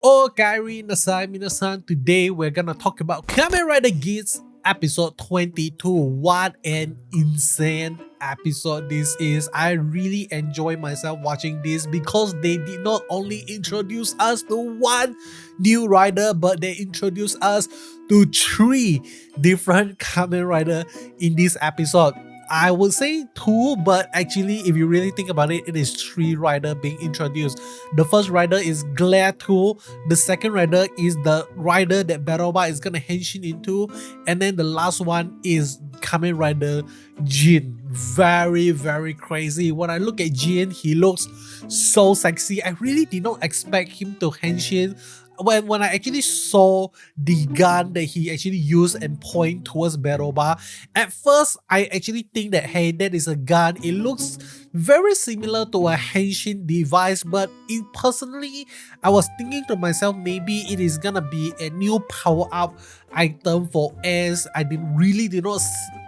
Okay, minasan. Today we're gonna talk about Kamen Rider Geats episode 22. What an insane episode this is. I really enjoy myself watching this because they did not only introduce us to one new rider, but they introduced us to three different Kamen Rider in this episode. I would say two, but actually, if you really think about it, it is three rider being introduced. The first rider is Glare 2, the second rider is the rider that Baroba is gonna henshin into, and then the last one is Kamen Rider Jin. Very, very crazy. When I look at Jin, he looks so sexy. I really did not expect him to henshin. When I actually saw the gun that he actually used and point towards Baroba, at first I actually think that hey, that is a gun. It looks very similar to a henshin device, but personally, I was thinking to myself maybe it is gonna be a new power up item for S. I really did not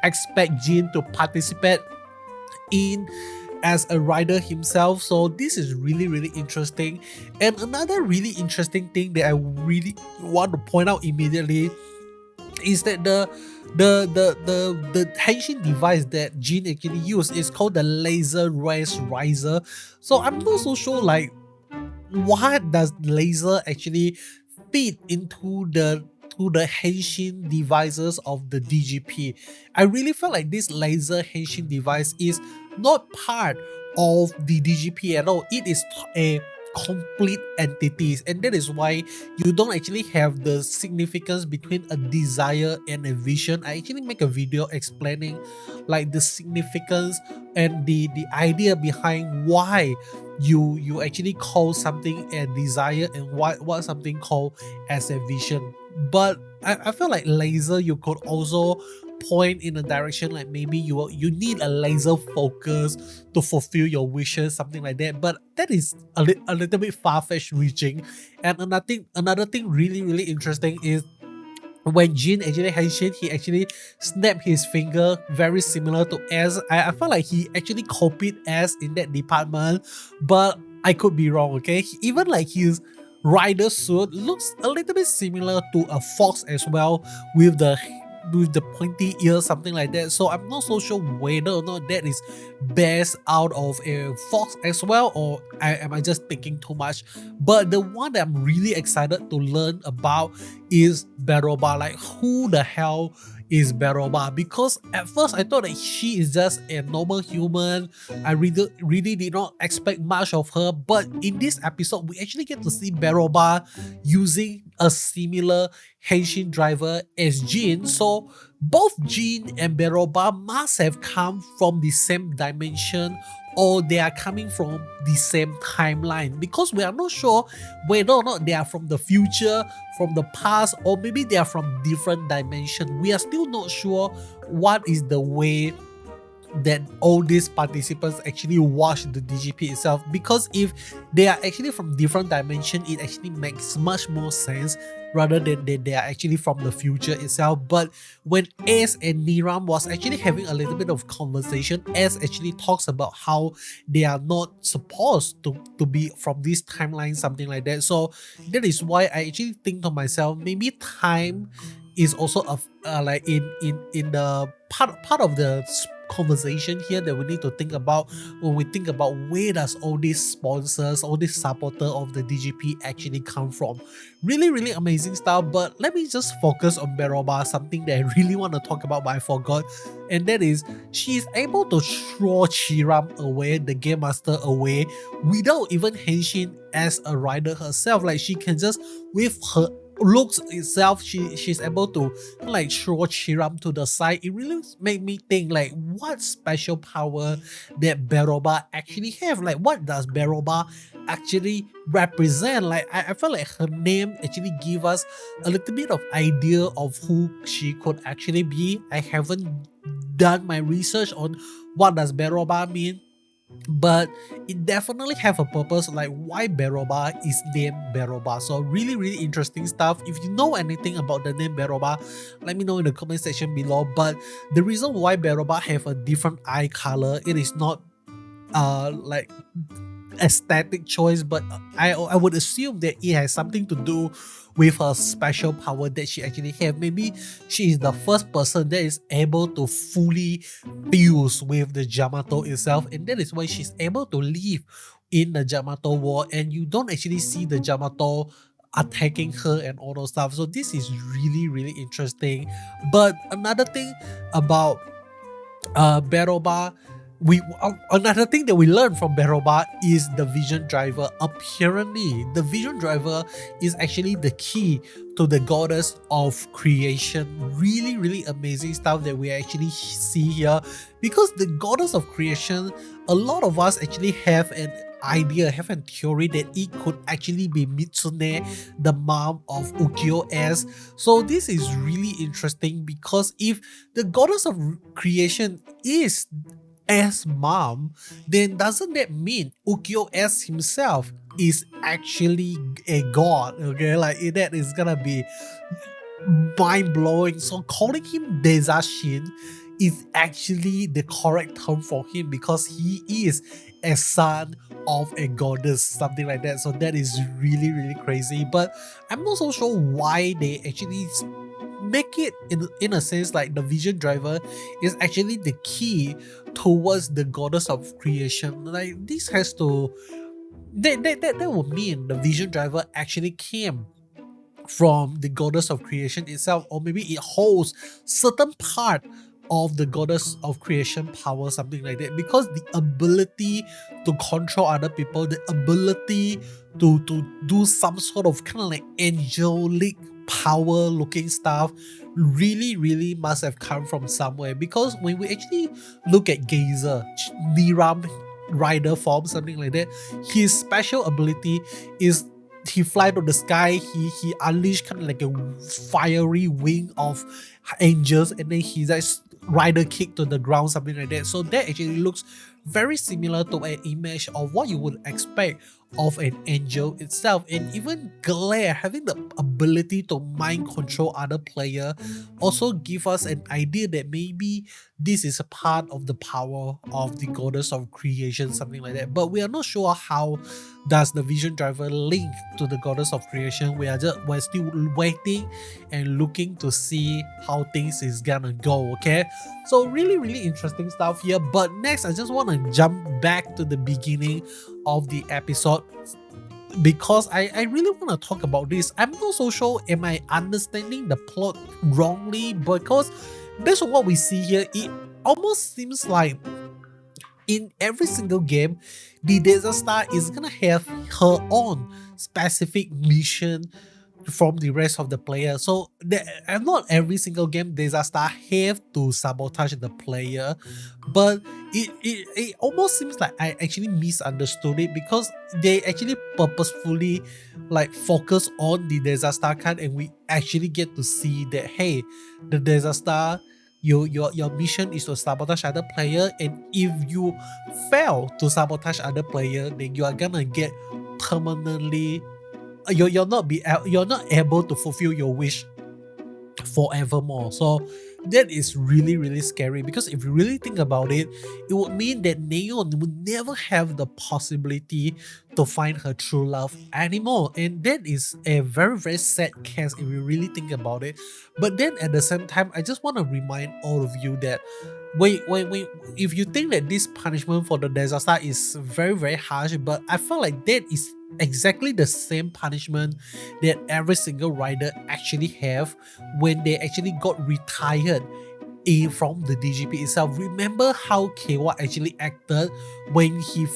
expect Jin to participate in as a rider himself, so this is really interesting. And another really interesting thing that I really want to point out immediately is that the henshin device that Jin actually used is called the laser race riser. So I'm not so sure like what does laser actually fit into the henshin devices of the DGP. I really felt like this laser henshin device is not part of the DGP at all. It is a complete entities, and that is why you don't actually have the significance between a desire and a vision. I actually make a video explaining like the significance and the idea behind why you actually call something a desire and what something called as a vision. But I feel like laser you could also point in a direction like maybe you need a laser focus to fulfill your wishes, something like that, but that is a little bit far-fetched reaching. And another thing really interesting is when Jin actually henshin, he actually snapped his finger, very similar to S. I felt like he actually copied S in that department, but I could be wrong, okay? Even like his rider suit looks a little bit similar to a fox as well, with the pointy ears, something like that. So I'm not so sure whether or not that is based out of a fox as well, or am I just thinking too much? But the one that I'm really excited to learn about is Baroba. Like, who the hell is Baroba? Because at first I thought that she is just a normal human. I really did not expect much of her, but in this episode we actually get to see Baroba using a similar henshin driver as Jin. So both Jin and Baroba must have come from the same dimension, or they are coming from the same timeline, because we are not sure whether or not they are from the future, from the past, or maybe they are from different dimension. We are still not sure what is the way that all these participants actually watch the DGP itself, because if they are actually from different dimension, it actually makes much more sense rather than they are actually from the future itself. But when Ace and Niram was actually having a little bit of conversation, Ace actually talks about how they are not supposed to be from this timeline, something like that. So that is why I actually think to myself, maybe time is also like in the part of the conversation here that we need to think about when we think about where does all these sponsors, all these supporter of the DGP actually come from. Really amazing stuff. But let me just focus on Baroba, something that I really want to talk about but I forgot, and that is she is able to throw Chiram away, the Game Master away, without even henshin as a rider herself. Like, she can just, with her looks itself, she's able to like throw Chiram to the side. It really made me think like what special power that Baroba actually have. Like, what does Baroba actually represent? Like, I felt like her name actually give us a little bit of idea of who she could actually be. I haven't done my research on what does Baroba mean, but it definitely have a purpose, like why Baroba is named Baroba. So really interesting stuff. If you know anything about the name Baroba, let me know in the comment section below. But the reason why Baroba have a different eye color, it is not like aesthetic choice, but I would assume that it has something to do with her special power that she actually have. Maybe she is the first person that is able to fully fuse with the Jyamato itself, and that is why she's able to live in the Jyamato war, and you don't actually see the Jyamato attacking her and all those stuff. So this is really interesting. But another thing about Beroba, another thing that we learned from Beroba is the vision driver. Apparently, the vision driver is actually the key to the goddess of creation. Really amazing stuff that we actually see here, because the goddess of creation, a lot of us actually have an idea, have a theory that it could actually be Mitsune, the mom of Ukiyo-S. So this is really interesting, because if the goddess of creation is S mom, then doesn't that mean Ukiyo-S himself is actually a god? Okay, like that is gonna be mind-blowing. So calling him Dezashin is actually the correct term for him, because he is a son of a goddess, something like that. So that is really crazy. But I'm not so sure why they actually make it in a sense like the vision driver is actually the key towards the goddess of creation. Like this has to that would mean the vision driver actually came from the goddess of creation itself, or maybe it holds certain part of the goddess of creation power, something like that, because the ability to control other people, the ability to do some sort of kind of like angelic power looking stuff really must have come from somewhere. Because when we actually look at Geyser, Niram Rider form, something like that, his special ability is he fly to the sky, he unleash kind of like a fiery wing of angels, and then he just rider kick to the ground, something like that. So that actually looks very similar to an image of what you would expect of an angel itself. And even Glare having the ability to mind control other player also give us an idea that maybe this is a part of the power of the goddess of creation, something like that. But we are not sure how does the vision driver link to the goddess of creation. We're still waiting and looking to see how things is gonna go. Okay, so really interesting stuff here. But next, I just want to jump back to the beginning of the episode, because I really want to talk about this. I'm not so sure am I understanding the plot wrongly, because based on what we see here, it almost seems like in every single game, the Desert Star is gonna have her own specific mission from the rest of the player. So not every single game Desert Star have to sabotage the player, but it almost seems like I actually misunderstood it, because they actually purposefully like focus on the Desert Star card, and we actually get to see that, hey, the Desert Star, your mission is to sabotage other player, and if you fail to sabotage other player, then you are gonna get permanently you're not able to fulfill your wish forevermore. So that is really scary, because if you really think about it, it would mean that Neon would never have the possibility to find her true love anymore, and that is a very sad case if you really think about it. But then at the same time, I just want to remind all of you that when if you think that this punishment for the Desert Star is very harsh, but I feel like that is exactly the same punishment that every single rider actually have when they actually got retired from the DGP itself. Remember how Kewa actually acted when he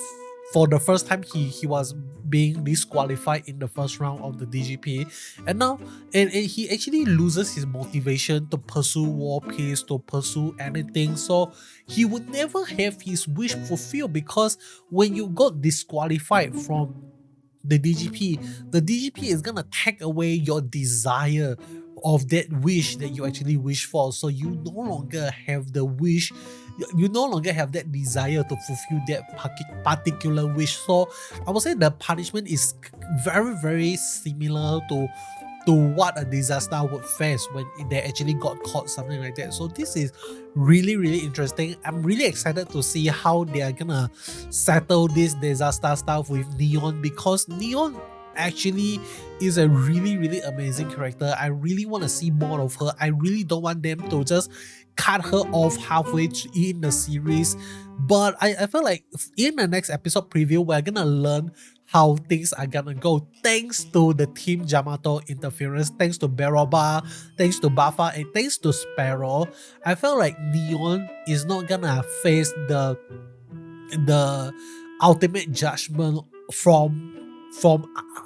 for the first time he was being disqualified in the first round of the DGP, and now and he actually loses his motivation to pursue war peace, to pursue anything. So he would never have his wish fulfilled, because when you got disqualified from the DGP is gonna take away your desire of that wish that you actually wish for. So you no longer have the wish, you no longer have that desire to fulfill that particular wish. So I would say the punishment is very similar to to what a disaster would face when they actually got caught, something like that. So this is really interesting. I'm really excited to see how they are gonna settle this disaster stuff with Neon, because Neon actually is a really amazing character. I really want to see more of her. I really don't want them to just cut her off halfway in the series. But I feel like in the next episode preview, we're gonna learn how things are gonna go, thanks to the Team Jyamato interference, thanks to Beroba, thanks to Buffa, and thanks to Sparrow. I feel like Neon is not gonna face the ultimate judgment from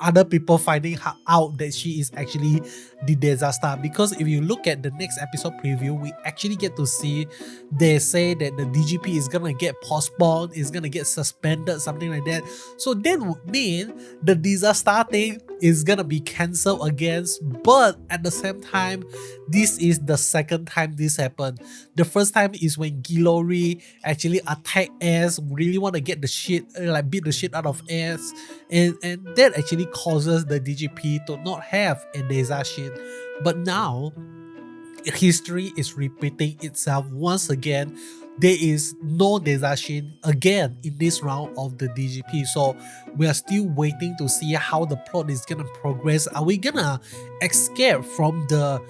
other people finding out that she is actually the disaster. Because if you look at the next episode preview, we actually get to see they say that the DGP is gonna get postponed, is gonna get suspended, something like that. So that would mean the disaster thing is gonna be cancelled again. But at the same time, this is the second time this happened. The first time is when Gilori actually attacked Ace, really want to get the shit, like beat the shit out of Ace, and that actually causes the DGP to not have a disaster. But now history is repeating itself once again. There is no disaster again in this round of the DGP. So we are still waiting to see how the plot is gonna progress. Are we gonna escape from the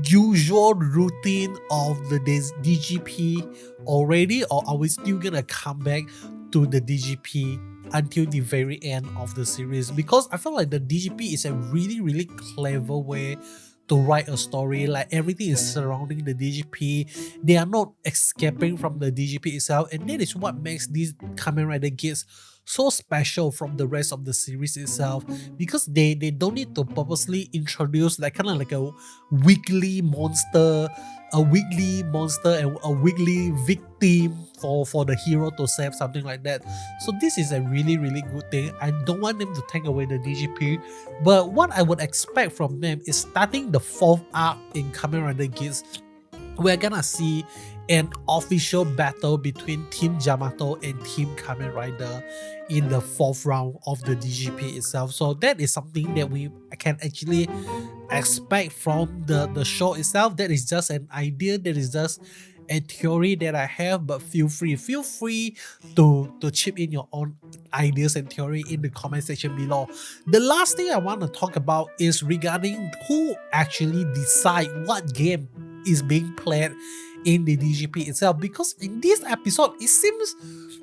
usual routine of the DGP already, or are we still gonna come back to the DGP until the very end of the series? Because I feel like the DGP is a really clever way to write a story. Like everything is surrounding the DGP. They are not escaping from the DGP itself, and that is what makes these Kamen Rider Geats so special from the rest of the series itself, because they don't need to purposely introduce like kind of like a weekly monster and a weekly victim for the hero to save, something like that. So this is a really good thing. I don't want them to take away the DGP, but what I would expect from them is starting the 4th arc in Kamen Rider Geats, we're gonna see an official battle between Team Jyamato and Team Kamen Rider in the 4th round of the DGP itself. So that is something that we can actually expect from the show itself. That is just an idea, that is just a theory that I have, but feel free to chip in your own ideas and theory in the comment section below. The last thing I want to talk about is regarding who actually decide what game is being played in the DGP itself, because in this episode it seems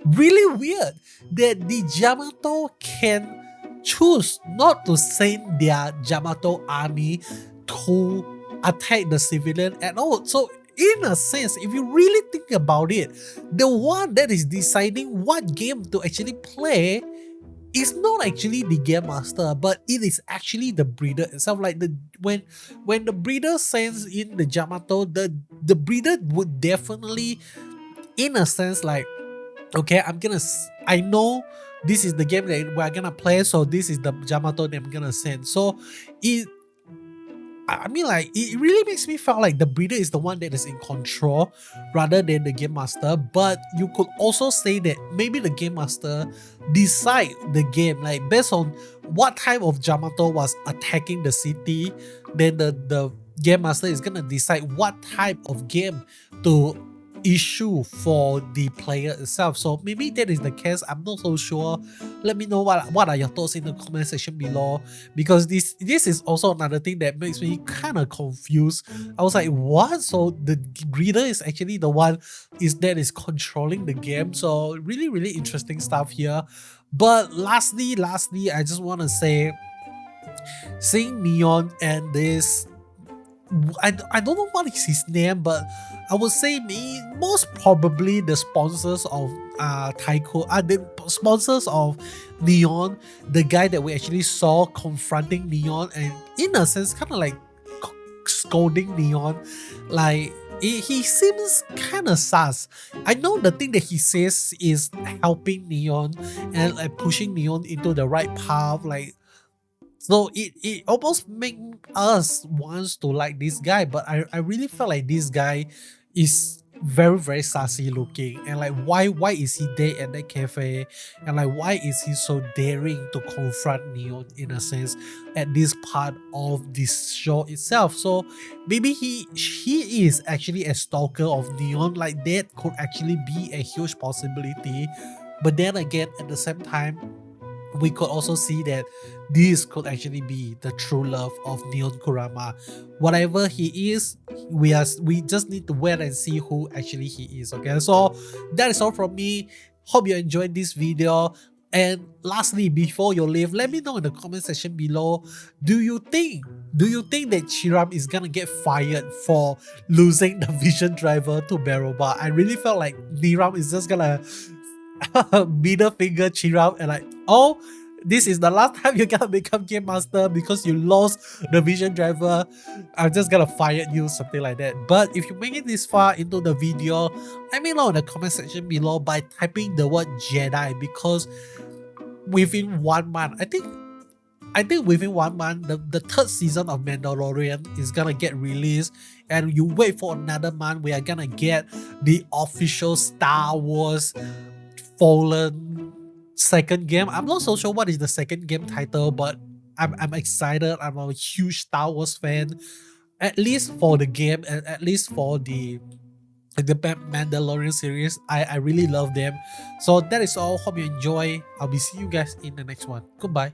really weird that the Jyamato can choose not to send their Jyamato army to attack the civilian at all. So in a sense, if you really think about it, the one that is deciding what game to actually play is not actually the game master, but it is actually the breeder itself. Like when the breeder sends in the Jyamato, the breeder would definitely, in a sense, like, okay, I know this is the game that we're gonna play, so this is the Jyamato that I'm gonna send. So I mean, like, it really makes me feel like the breeder is the one that is in control rather than the game master. But you could also say that maybe the game master decide the game, like based on what type of Jyamato was attacking the city, then the game master is gonna decide what type of game to issue for the player itself. So maybe that is the case, I'm not so sure. Let me know what are your thoughts in the comment section below, because this is also another thing that makes me kind of confused. I was like, what? So the breeder is actually the one that is controlling the game. So really interesting stuff here. But lastly, I just want to say, seeing Neon and this, I don't know what is his name, but I would say most probably the sponsors of the sponsors of Neon, the guy that we actually saw confronting Neon and in a sense kind of like scolding Neon, like he seems kind of sus. I know the thing that he says is helping Neon and like pushing Neon into the right path, like. So it almost makes us wants to like this guy, but I really felt like this guy is very sassy looking, and like why is he there at that cafe, and like why is he so daring to confront Neon in a sense at this part of this show itself. So maybe he is actually a stalker of Neon. Like that could actually be a huge possibility, but then again at the same time we could also see that this could actually be the true love of Neon Kurama. Whatever he is, we just need to wait and see who actually he is. Okay, so that is all from me. Hope you enjoyed this video. And lastly, before you leave, let me know in the comment section below, do you think that Chiram is gonna get fired for losing the vision driver to Baroba? I really felt like Niram is just gonna middle finger Chiram and like, oh, this is the last time you're gonna become game master because you lost the vision driver. I'm just gonna fire you, something like that. But if you make it this far into the video, let me know in the comment section below by typing the word Jedi, because within 1 month, I think within 1 month, the third season of Mandalorian is gonna get released, and you wait for another month, we are gonna get the official Star Wars Fallen second game. I'm not so sure what is the second game title, but I'm excited. I'm a huge Star Wars fan, at least for the game and at least for the Mandalorian series. I really love them. So that is all. Hope you enjoy. I'll be seeing you guys in the next one. Goodbye.